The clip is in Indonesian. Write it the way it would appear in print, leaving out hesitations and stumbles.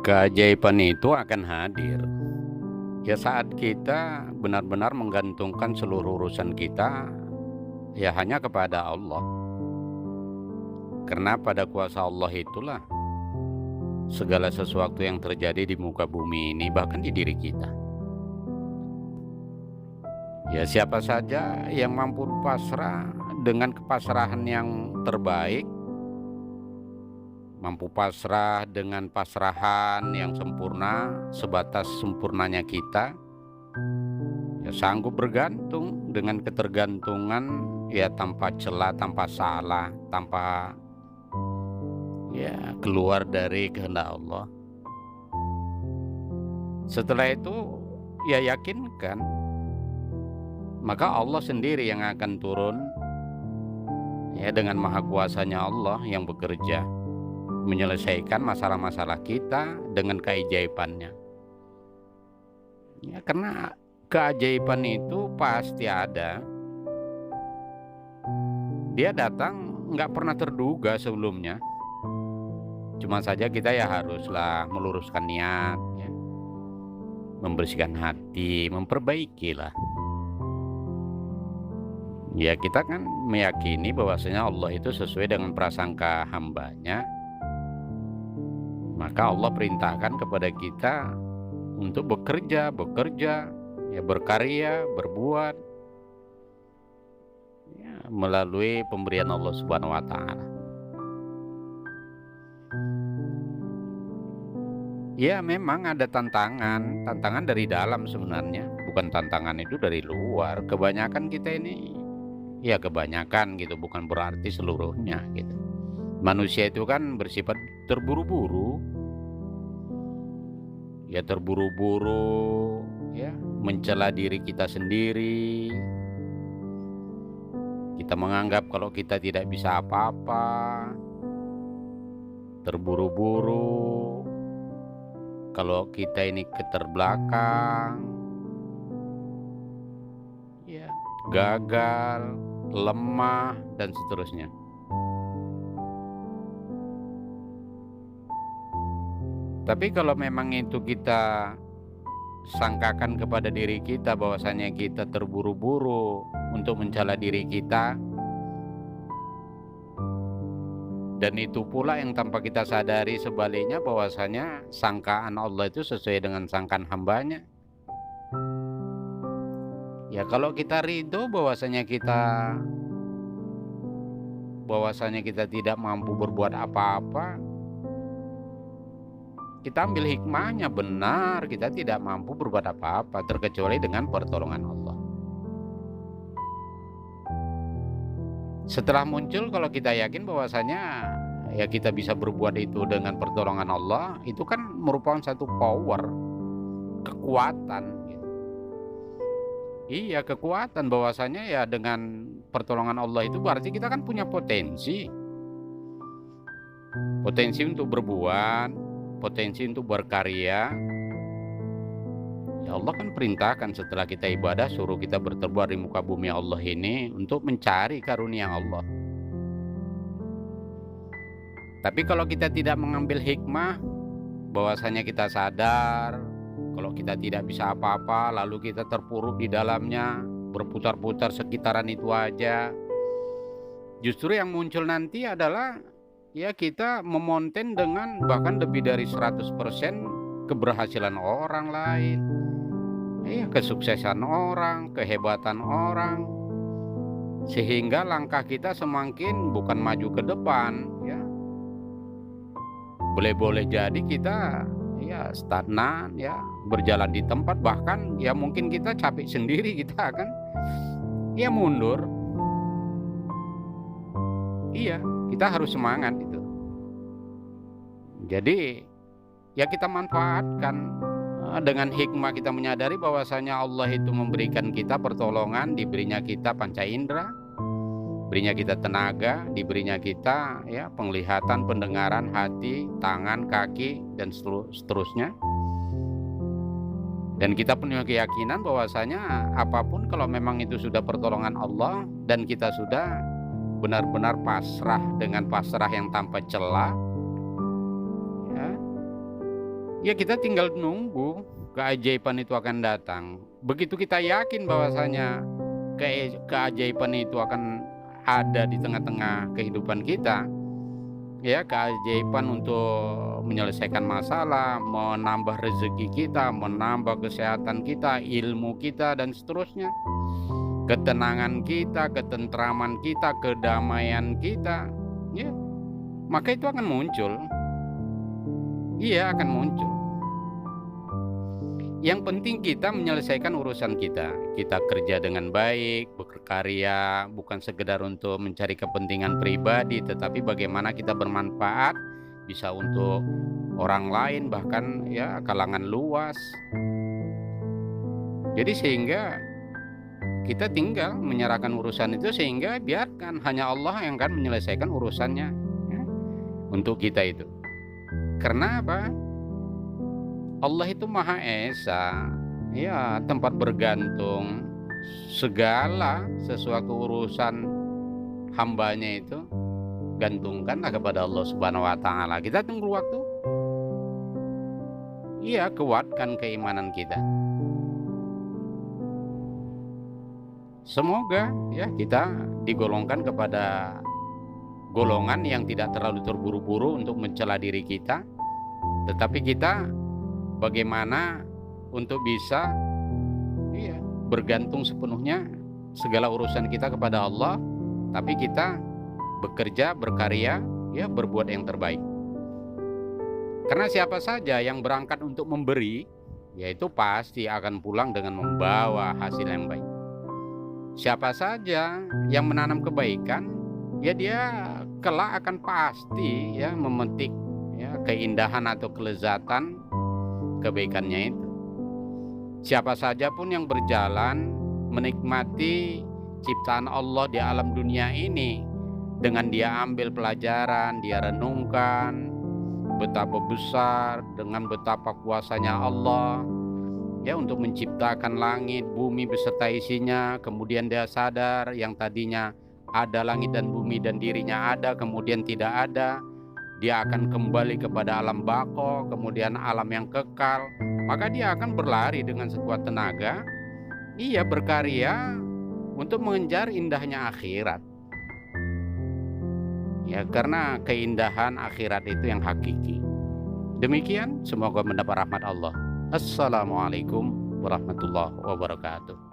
Keajaiban itu akan hadir ya saat kita benar-benar menggantungkan seluruh urusan kita ya hanya kepada Allah. Karena pada kuasa Allah itulah segala sesuatu yang terjadi di muka bumi ini, bahkan di diri kita. Ya siapa saja yang mampu pasrah dengan kepasrahan yang terbaik, mampu pasrah dengan pasrahan yang sempurna, sebatas sempurnanya kita, ya sanggup bergantung dengan ketergantungan ya tanpa celah, tanpa salah, tanpa ya keluar dari kehendak Allah. Setelah itu ya yakinkan, maka Allah sendiri yang akan turun ya dengan maha kuasanya Allah yang bekerja menyelesaikan masalah-masalah kita dengan keajaibannya. Ya, karena keajaiban itu pasti ada. Dia datang nggak pernah terduga sebelumnya. Cuma saja kita ya haruslah meluruskan niat, ya, membersihkan hati, memperbaikilah. Ya kita kan meyakini bahwasanya Allah itu sesuai dengan prasangka hambanya. Maka Allah perintahkan kepada kita untuk bekerja, ya berkarya, berbuat ya, melalui pemberian Allah Subhanahu wa Ta'ala. Ya memang ada tantangan dari dalam sebenarnya, bukan tantangan itu dari luar. Kebanyakan kita ini, ya kebanyakan gitu, bukan berarti seluruhnya gitu. Manusia itu kan bersifat terburu-buru, ya terburu-buru, ya mencela diri kita sendiri. Kita menganggap kalau kita tidak bisa apa-apa, terburu-buru, kalau kita ini keterbelakang, ya gagal, lemah dan seterusnya. Tapi kalau memang itu kita sangkakan kepada diri kita bahwasanya kita terburu-buru untuk mencela diri kita, dan itu pula yang tanpa kita sadari sebaliknya bahwasanya sangkaan Allah itu sesuai dengan sangkaan hambanya. Ya kalau kita ridho bahwasanya kita tidak mampu berbuat apa-apa, kita ambil hikmahnya, benar kita tidak mampu berbuat apa-apa terkecuali dengan pertolongan Allah. Setelah muncul, kalau kita yakin bahwasanya ya kita bisa berbuat itu dengan pertolongan Allah, itu kan merupakan satu power, kekuatan gitu. Iya, kekuatan bahwasanya ya dengan pertolongan Allah itu berarti kita kan punya potensi untuk berbuat, potensi untuk berkarya. Ya Allah kan perintahkan setelah kita ibadah, suruh kita bertebar di muka bumi Allah ini untuk mencari karunia Allah. Tapi kalau kita tidak mengambil hikmah, bahwasanya kita sadar kalau kita tidak bisa apa-apa, lalu kita terpuruk di dalamnya, berputar-putar sekitaran itu aja, justru yang muncul nanti adalah ya kita memonten dengan bahkan lebih dari 100% keberhasilan orang lain, ya kesuksesan orang, kehebatan orang, sehingga langkah kita semakin bukan maju ke depan, ya boleh-boleh jadi kita ya stagnan, ya berjalan di tempat, bahkan ya mungkin kita capek sendiri, kita akan ya mundur. Iya, kita harus semangat itu. Jadi ya kita manfaatkan dengan hikmah, kita menyadari bahwasanya Allah itu memberikan kita pertolongan, diberinya kita panca indera, berinya kita tenaga, diberinya kita ya penglihatan, pendengaran, hati, tangan, kaki dan seterusnya. Dan kita punya keyakinan bahwasanya apapun kalau memang itu sudah pertolongan Allah dan kita sudah benar-benar pasrah dengan pasrah yang tanpa celah, ya, Ya kita tinggal nunggu keajaiban itu akan datang. Begitu kita yakin bahwasanya keajaiban itu akan ada di tengah-tengah kehidupan kita, ya keajaiban untuk menyelesaikan masalah, menambah rezeki kita, menambah kesehatan kita, ilmu kita, dan seterusnya, ketenangan kita, ketentraman kita, kedamaian kita, ya maka itu akan muncul. Iya, akan muncul. Yang penting kita menyelesaikan urusan kita. Kita kerja dengan baik, berkarya, bukan sekedar untuk mencari kepentingan pribadi, tetapi bagaimana kita bermanfaat, bisa untuk orang lain, bahkan ya kalangan luas. Jadi sehingga kita tinggal menyerahkan urusan itu, sehingga biarkan hanya Allah yang akan menyelesaikan urusannya, ya, untuk kita itu. Karena apa? Allah itu Maha Esa, ya tempat bergantung segala sesuatu urusan hambanya itu gantungkanlah kepada Allah Subhanahu wa Ta'ala. Kita tunggu waktu, iya kuatkan keimanan kita. Semoga ya kita digolongkan kepada golongan yang tidak terlalu terburu-buru untuk mencela diri kita, tetapi kita bagaimana untuk bisa bergantung sepenuhnya segala urusan kita kepada Allah, tapi kita bekerja, berkarya, ya berbuat yang terbaik. Karena siapa saja yang berangkat untuk memberi, yaitu pasti akan pulang dengan membawa hasil yang baik. Siapa saja yang menanam kebaikan, ya dia kelak akan pasti ya memetik ya keindahan atau kelezatan kebaikannya itu. Siapa saja pun yang berjalan menikmati ciptaan Allah di alam dunia ini, dengan dia ambil pelajaran, dia renungkan betapa besar dengan betapa kuasanya Allah ya untuk menciptakan langit, bumi beserta isinya. Kemudian dia sadar yang tadinya ada langit dan bumi dan dirinya ada, kemudian tidak ada. Dia akan kembali kepada alam baqo, kemudian alam yang kekal. Maka dia akan berlari dengan sekuat tenaga, ia berkarya untuk mengejar indahnya akhirat. Ya, karena keindahan akhirat itu yang hakiki. Demikian, semoga mendapat rahmat Allah. Assalamualaikum warahmatullahi wabarakatuh.